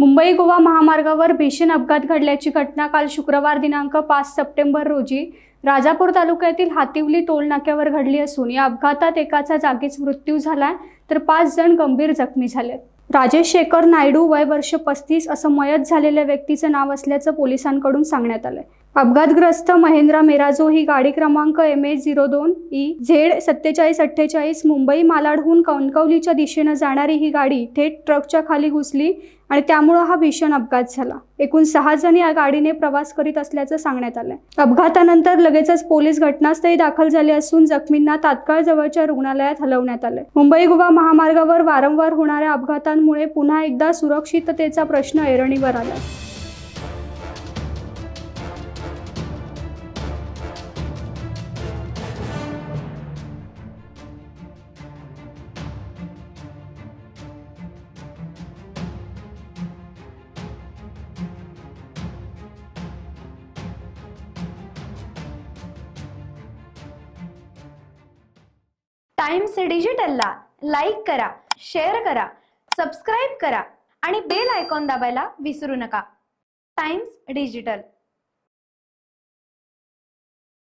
मुंबई गोवा महामार्गावर भीषण अपघात घडल्याची घटना काल शुक्रवार दिनांक 5 सप्टेंबर रोजी राजापूर तालुक्यातील हातिवली टोल नाक्यावर घडली असून या अपघातात एकाचा जागीच मृत्यू झालाय तर 5 जण गंभीर जखमी झालेत। राजेश शेखर नायडू वय वर्ष 35 असं मयत झालेल्या व्यक्तीचं नाव असल्याचं पोलिसांकडून सांगण्यात आलंय। अपघातग्रस्त महिंद्रा मेराजो ही गाडी क्रमांक MH02EZ4748 मुंबई मालाडहून कणकवलीच्या दिशेने जाणारी ही गाडी थेट ट्रकच्या खाली घुसली आणि त्यामुळे हा भीषण अपघात झाला। एकूण 6 जण या गाडीने प्रवास करीत असल्याचं सांगण्यात आलंय। अपघातानंतर लगेचच पोलीस घटनास्थळी दाखल झाले असून जखमींना तात्काळ जवळच्या रुग्णालयात हलवण्यात आले। मुंबई गोवा महामार्गावर वारंवार होणाऱ्या अपघातांमुळे पुन्हा एकदा सुरक्षिततेचा प्रश्न ऐरणीवर आला। टाइम्स डिजिटलला लाईक करा, शेअर करा, सबस्क्राइब करा आणि बेल आयकॉन दाबायला विसरू नका। Times digital.